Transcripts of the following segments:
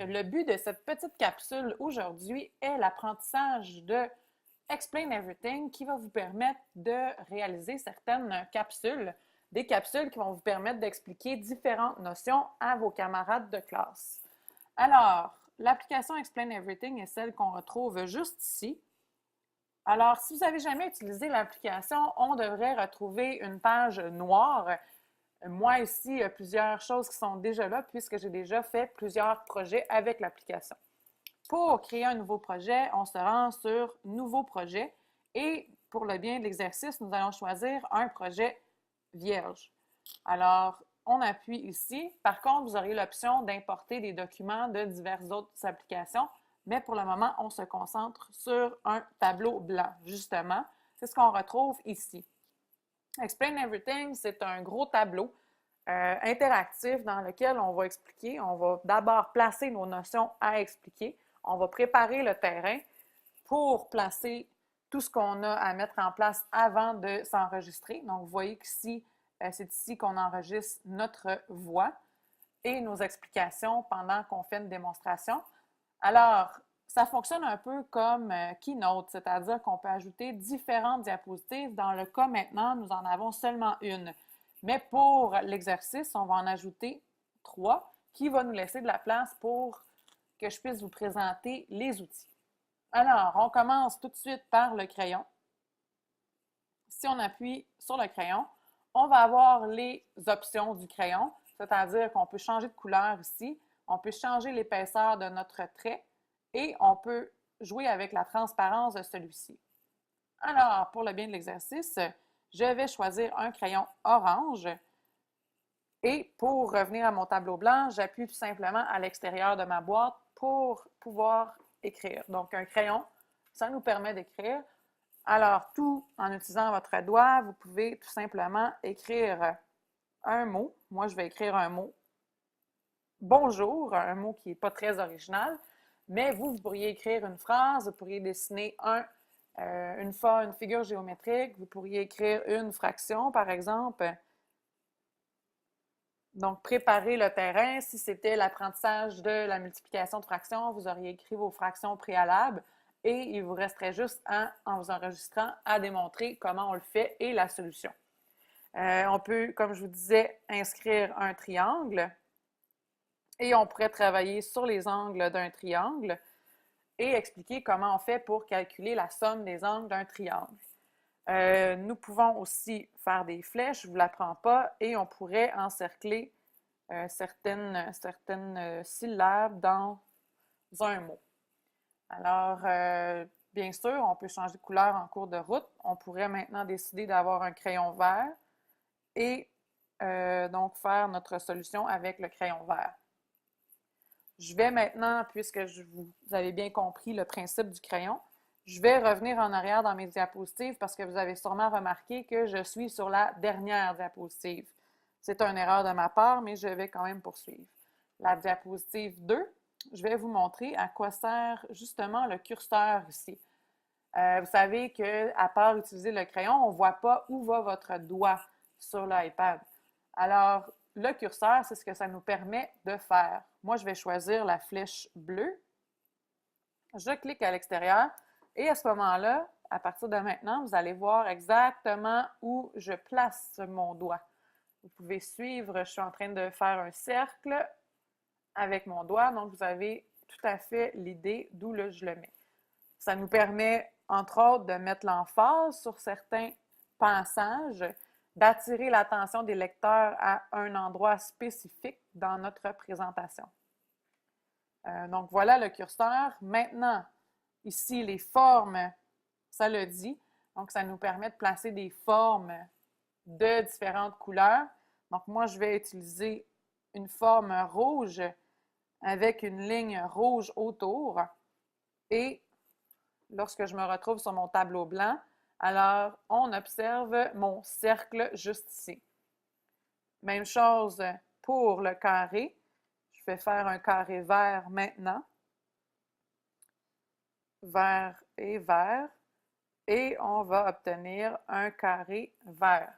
Le but de cette petite capsule aujourd'hui est l'apprentissage de Explain Everything qui va vous permettre de réaliser certaines capsules, des capsules qui vont vous permettre d'expliquer différentes notions à vos camarades de classe. Alors, l'application Explain Everything est celle qu'on retrouve juste ici. Alors, si vous n'avez jamais utilisé l'application, on devrait retrouver une page noire. Moi, ici, il y a plusieurs choses qui sont déjà là puisque j'ai déjà fait plusieurs projets avec l'application. Pour créer un nouveau projet, on se rend sur Nouveau projet et pour le bien de l'exercice, nous allons choisir un projet vierge. Alors, on appuie ici. Par contre, vous aurez l'option d'importer des documents de diverses autres applications, mais pour le moment, on se concentre sur un tableau blanc, justement. C'est ce qu'on retrouve ici. Explain Everything, c'est un gros tableau interactif dans lequel on va expliquer, on va d'abord placer nos notions à expliquer, on va préparer le terrain pour placer tout ce qu'on a à mettre en place avant de s'enregistrer. Donc, vous voyez qu'ici, c'est ici qu'on enregistre notre voix et nos explications pendant qu'on fait une démonstration. Alors, ça fonctionne un peu comme Keynote, c'est-à-dire qu'on peut ajouter différentes diapositives. Dans le cas maintenant, nous en avons seulement une. Mais pour l'exercice, on va en ajouter 3 qui va nous laisser de la place pour que je puisse vous présenter les outils. Alors, on commence tout de suite par le crayon. Si on appuie sur le crayon, on va avoir les options du crayon, c'est-à-dire qu'on peut changer de couleur ici, on peut changer l'épaisseur de notre trait et on peut jouer avec la transparence de celui-ci. Alors, pour le bien de l'exercice, je vais choisir un crayon orange et pour revenir à mon tableau blanc, j'appuie tout simplement à l'extérieur de ma boîte pour pouvoir écrire. Donc, un crayon, ça nous permet d'écrire. Alors, tout en utilisant votre doigt, vous pouvez tout simplement écrire un mot. Moi, je vais écrire un mot bonjour, un mot qui n'est pas très original, mais vous pourriez écrire une phrase, vous pourriez dessiner une figure géométrique, vous pourriez écrire une fraction, par exemple. Donc, préparer le terrain. Si c'était l'apprentissage de la multiplication de fractions, vous auriez écrit vos fractions préalables et il vous resterait juste, en vous enregistrant, à démontrer comment on le fait et la solution. On peut, comme je vous disais, inscrire un triangle et on pourrait travailler sur les angles d'un triangle et expliquer comment on fait pour calculer la somme des angles d'un triangle. Nous pouvons aussi faire des flèches, je ne vous l'apprends pas, et on pourrait encercler certaines syllabes dans un mot. Alors, bien sûr, on peut changer de couleur en cours de route. On pourrait maintenant décider d'avoir un crayon vert et donc faire notre solution avec le crayon vert. Je vais maintenant, puisque vous avez bien compris le principe du crayon, je vais revenir en arrière dans mes diapositives parce que vous avez sûrement remarqué que je suis sur la dernière diapositive. C'est une erreur de ma part, mais je vais quand même poursuivre. La diapositive 2, je vais vous montrer à quoi sert justement le curseur ici. Vous savez qu'à part utiliser le crayon, on ne voit pas où va votre doigt sur l'iPad. Alors, le curseur, c'est ce que ça nous permet de faire. Moi, je vais choisir la flèche bleue. Je clique à l'extérieur et à ce moment-là, à partir de maintenant, vous allez voir exactement où je place mon doigt. Vous pouvez suivre, je suis en train de faire un cercle avec mon doigt, donc vous avez tout à fait l'idée d'où je le mets. Ça nous permet, entre autres, de mettre l'emphase sur certains passages, d'attirer l'attention des lecteurs à un endroit spécifique dans notre présentation. Donc, voilà le curseur. Maintenant, ici, les formes, ça le dit. Donc, ça nous permet de placer des formes de différentes couleurs. Donc, moi, je vais utiliser une forme rouge avec une ligne rouge autour. Et lorsque je me retrouve sur mon tableau blanc, alors on observe mon cercle juste ici. Même chose pour le carré. Je vais faire un carré vert maintenant. Vert et vert. Et on va obtenir un carré vert.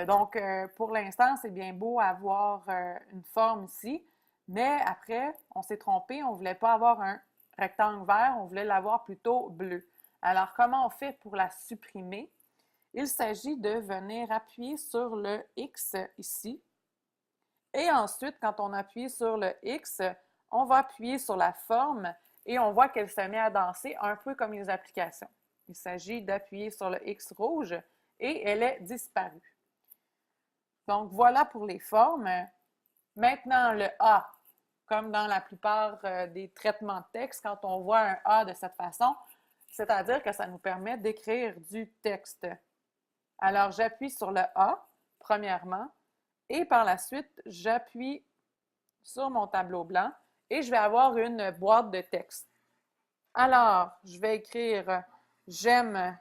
Donc, pour l'instant, c'est bien beau avoir une forme ici, Mais après, on s'est trompé, on ne voulait pas avoir un rectangle vert, on voulait l'avoir plutôt bleu. Alors, comment on fait pour la supprimer? Il s'agit de venir appuyer sur le X ici. Et ensuite, quand on appuie sur le X, on va appuyer sur la forme et on voit qu'elle se met à danser un peu comme les applications. Il s'agit d'appuyer sur le X rouge et elle est disparue. Donc, voilà pour les formes. Maintenant, le A, comme dans la plupart des traitements de texte, quand on voit un A de cette façon, c'est-à-dire que ça nous permet d'écrire du texte. Alors, j'appuie sur le A, premièrement, et par la suite, j'appuie sur mon tableau blanc et je vais avoir une boîte de texte. Alors, je vais écrire « J'aime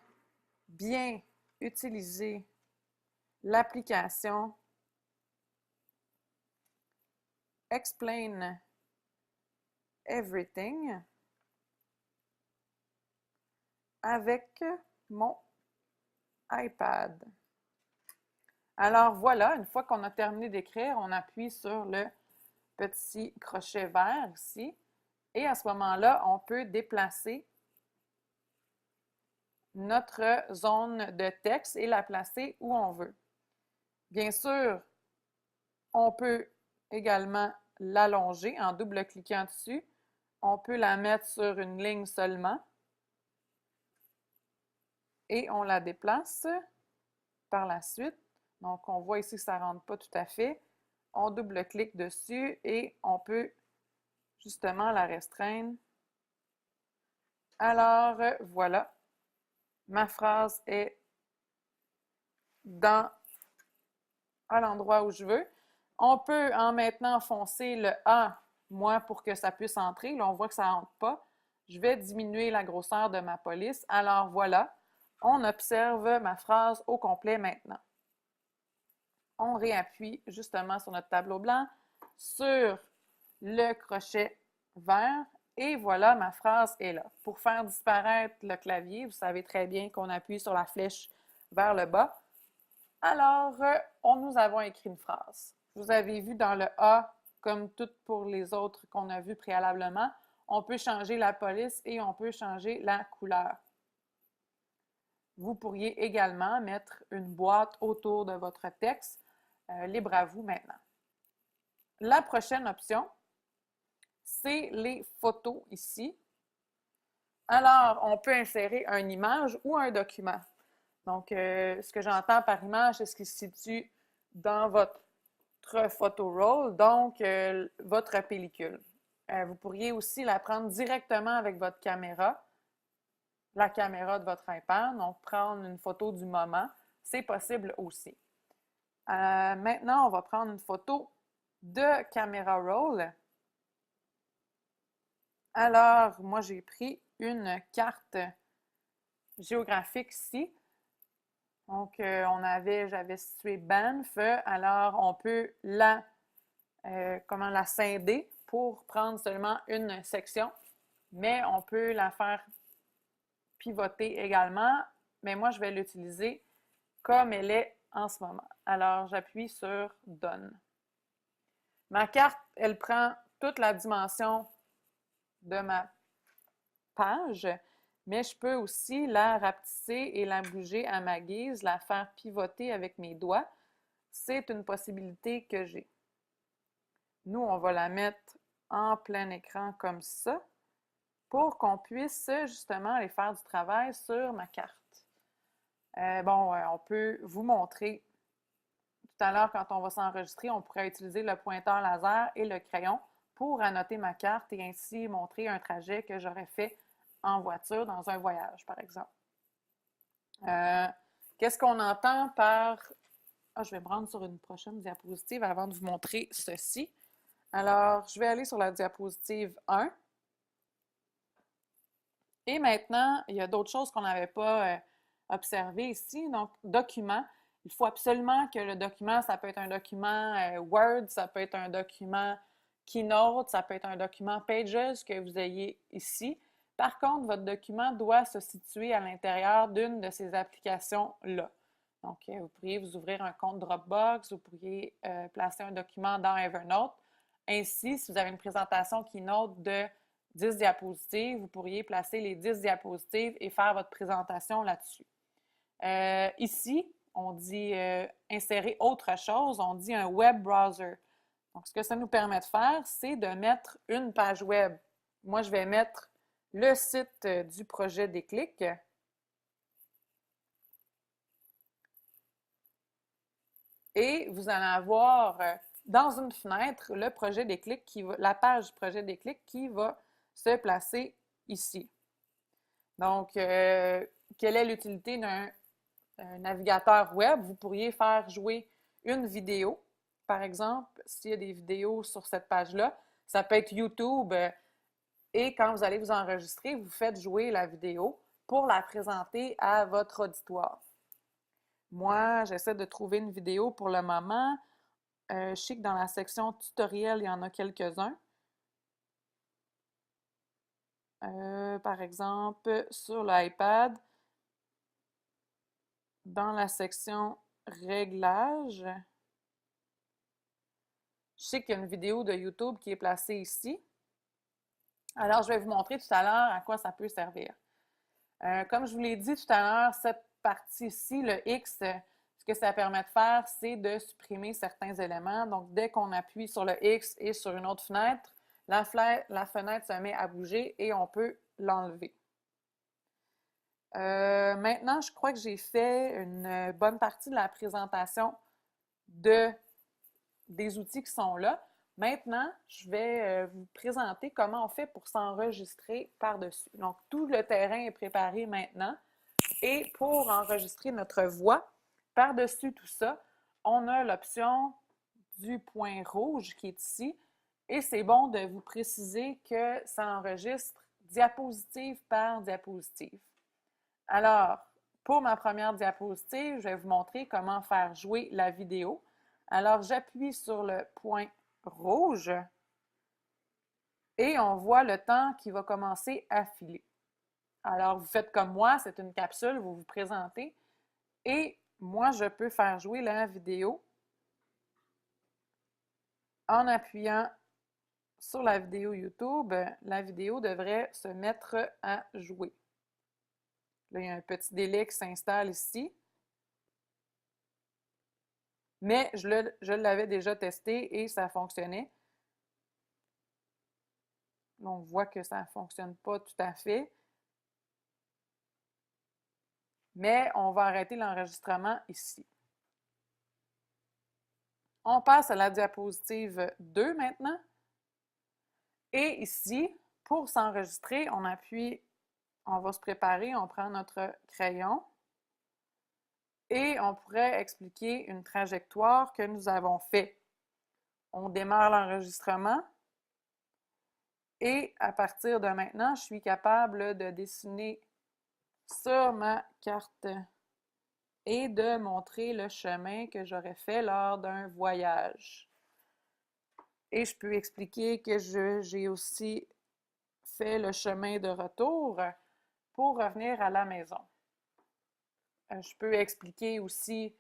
bien utiliser l'application Explain Everything avec mon iPad. » Alors voilà, une fois qu'on a terminé d'écrire, on appuie sur le petit crochet vert ici. Et à ce moment-là, on peut déplacer notre zone de texte et la placer où on veut. Bien sûr, on peut également l'allonger en double-cliquant dessus. On peut la mettre sur une ligne seulement. Et on la déplace par la suite. Donc, on voit ici que ça ne rentre pas tout à fait. On double-clique dessus et on peut justement la restreindre. Alors, voilà. Ma phrase est à l'endroit où je veux. On peut en maintenant enfoncer le A, moi, pour que ça puisse entrer. Là, on voit que ça n'entre pas. Je vais diminuer la grosseur de ma police. Alors, voilà. On observe ma phrase au complet maintenant. On réappuie justement sur notre tableau blanc, sur le crochet vert, et voilà, ma phrase est là. Pour faire disparaître le clavier, vous savez très bien qu'on appuie sur la flèche vers le bas. Alors, nous avons écrit une phrase. Vous avez vu dans le A, comme tout pour les autres qu'on a vus préalablement, on peut changer la police et on peut changer la couleur. Vous pourriez également mettre une boîte autour de votre texte. Libre à vous maintenant. La prochaine option, c'est les photos ici. Alors, on peut insérer une image ou un document. Donc, ce que j'entends par image, c'est ce qui se situe dans votre photo roll, donc votre pellicule. Vous pourriez aussi la prendre directement avec votre caméra, la caméra de votre iPad, donc prendre une photo du moment, c'est possible aussi. Maintenant, on va prendre une photo de caméra roll. Alors, moi, j'ai pris une carte géographique ici. Donc, j'avais situé Banff. Alors, on peut la scinder pour prendre seulement une section, mais on peut la faire pivoter également. Mais moi, je vais l'utiliser comme elle est en ce moment. Alors, j'appuie sur Done. Ma carte, elle prend toute la dimension de ma page, mais je peux aussi la rapetisser et la bouger à ma guise, la faire pivoter avec mes doigts. C'est une possibilité que j'ai. Nous, on va la mettre en plein écran comme ça pour qu'on puisse justement aller faire du travail sur ma carte. On peut vous montrer tout à l'heure, quand on va s'enregistrer, on pourrait utiliser le pointeur laser et le crayon pour annoter ma carte et ainsi montrer un trajet que j'aurais fait en voiture dans un voyage, par exemple. Qu'est-ce qu'on entend par... je vais me rendre sur une prochaine diapositive avant de vous montrer ceci. Alors, je vais aller sur la diapositive 1. Et maintenant, il y a d'autres choses qu'on n'avait pas observées ici. Donc, document. Il faut absolument que le document, ça peut être un document Word, ça peut être un document Keynote, ça peut être un document Pages que vous ayez ici. Par contre, votre document doit se situer à l'intérieur d'une de ces applications-là. Donc, vous pourriez vous ouvrir un compte Dropbox, vous pourriez placer un document dans Evernote Ainsi, si vous avez une présentation Keynote de 10 diapositives, vous pourriez placer les 10 diapositives et faire votre présentation là-dessus. Ici, on dit insérer autre chose, on dit un web browser. Donc, ce que ça nous permet de faire, c'est de mettre une page web. Moi, je vais mettre le site du projet Déclic. Et vous allez avoir dans une fenêtre le projet Déclic, la page du projet Déclic qui va se placer ici. Donc, quelle est l'utilité d'un navigateur web? Vous pourriez faire jouer une vidéo, par exemple, s'il y a des vidéos sur cette page-là. Ça peut être YouTube. Et quand vous allez vous enregistrer, vous faites jouer la vidéo pour la présenter à votre auditoire. Moi, j'essaie de trouver une vidéo pour le moment. Je sais que dans la section tutoriel, il y en a quelques-uns. Par exemple, sur l'iPad, dans la section réglages, je sais qu'il y a une vidéo de YouTube qui est placée ici. Alors, je vais vous montrer tout à l'heure à quoi ça peut servir. Comme je vous l'ai dit tout à l'heure, cette partie-ci, le X, ce que ça permet de faire, c'est de supprimer certains éléments. Donc, dès qu'on appuie sur le X et sur une autre fenêtre, la fenêtre se met à bouger et on peut l'enlever. Maintenant, je crois que j'ai fait une bonne partie de la présentation des outils qui sont là. Maintenant, je vais vous présenter comment on fait pour s'enregistrer par-dessus. Donc, tout le terrain est préparé maintenant. Et pour enregistrer notre voix, par-dessus tout ça, on a l'option du point rouge qui est ici. Et c'est bon de vous préciser que ça enregistre diapositive par diapositive. Alors, pour ma première diapositive, je vais vous montrer comment faire jouer la vidéo. Alors, j'appuie sur le point rouge et on voit le temps qui va commencer à filer. Alors, vous faites comme moi, c'est une capsule, vous vous présentez et moi, je peux faire jouer la vidéo en appuyant sur la vidéo YouTube. La vidéo devrait se mettre à jouer. Là, il y a un petit délai qui s'installe ici. Mais je l'avais déjà testé et ça fonctionnait. On voit que ça ne fonctionne pas tout à fait. Mais on va arrêter l'enregistrement ici. On passe à la diapositive 2 maintenant. Et ici, pour s'enregistrer, on appuie, on va se préparer, on prend notre crayon et on pourrait expliquer une trajectoire que nous avons fait. On démarre l'enregistrement et à partir de maintenant, je suis capable de dessiner sur ma carte et de montrer le chemin que j'aurais fait lors d'un voyage. Et je peux expliquer que j'ai aussi fait le chemin de retour pour revenir à la maison. Je peux expliquer aussi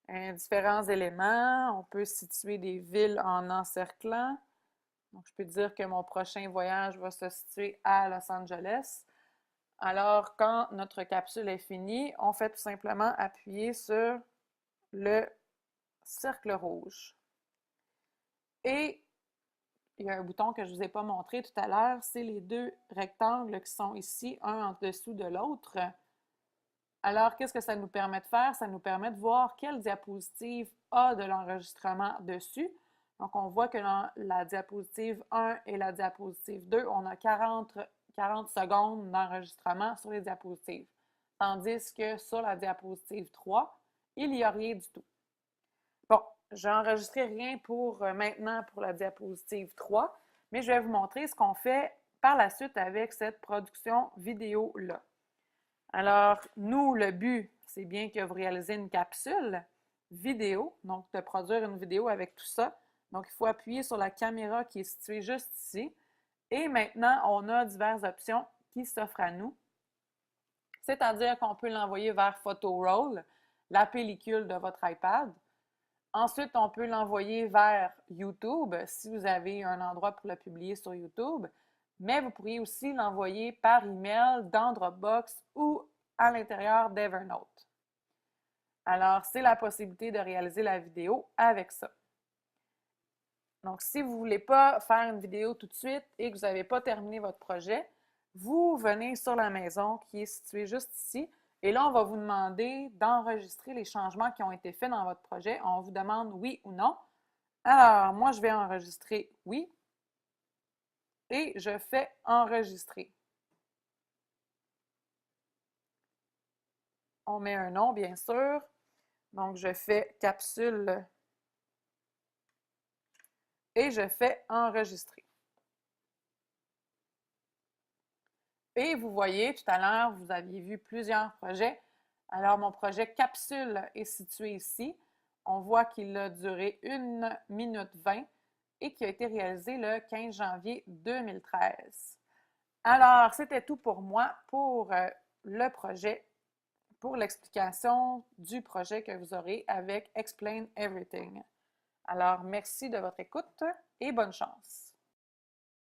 différents éléments. On peut situer des villes en encerclant. Donc, je peux dire que mon prochain voyage va se situer à Los Angeles. Alors, quand notre capsule est finie, on fait tout simplement appuyer sur le cercle rouge. Et il y a un bouton que je ne vous ai pas montré tout à l'heure, c'est les deux rectangles qui sont ici, un en dessous de l'autre. Alors, qu'est-ce que ça nous permet de faire? Ça nous permet de voir quelle diapositive a de l'enregistrement dessus. Donc, on voit que dans la diapositive 1 et la diapositive 2, on a 40 secondes d'enregistrement sur les diapositives. Tandis que sur la diapositive 3, il n'y a rien du tout. Bon, j'ai enregistré rien pour maintenant pour la diapositive 3, mais je vais vous montrer ce qu'on fait par la suite avec cette production vidéo-là. Alors, nous, le but, c'est bien que vous réalisez une capsule vidéo, donc de produire une vidéo avec tout ça. Donc, il faut appuyer sur la caméra qui est située juste ici. Et maintenant, on a diverses options qui s'offrent à nous. C'est-à-dire qu'on peut l'envoyer vers PhotoRoll, la pellicule de votre iPad. Ensuite, on peut l'envoyer vers YouTube si vous avez un endroit pour le publier sur YouTube, mais vous pourriez aussi l'envoyer par email dans Dropbox ou à l'intérieur d'Evernote. Alors, c'est la possibilité de réaliser la vidéo avec ça. Donc, si vous ne voulez pas faire une vidéo tout de suite et que vous n'avez pas terminé votre projet, vous venez sur la maison qui est située juste ici. Et là, on va vous demander d'enregistrer les changements qui ont été faits dans votre projet. On vous demande oui ou non. Alors, moi, je vais enregistrer oui et je fais enregistrer. On met un nom, bien sûr. Donc, je fais capsule et je fais enregistrer. Et vous voyez, tout à l'heure, vous aviez vu plusieurs projets. Alors, mon projet capsule est situé ici. On voit qu'il a duré 1 minute 20 et qui a été réalisé le 15 janvier 2013. Alors, c'était tout pour moi pour le projet, pour l'explication du projet que vous aurez avec Explain Everything. Alors, merci de votre écoute et bonne chance.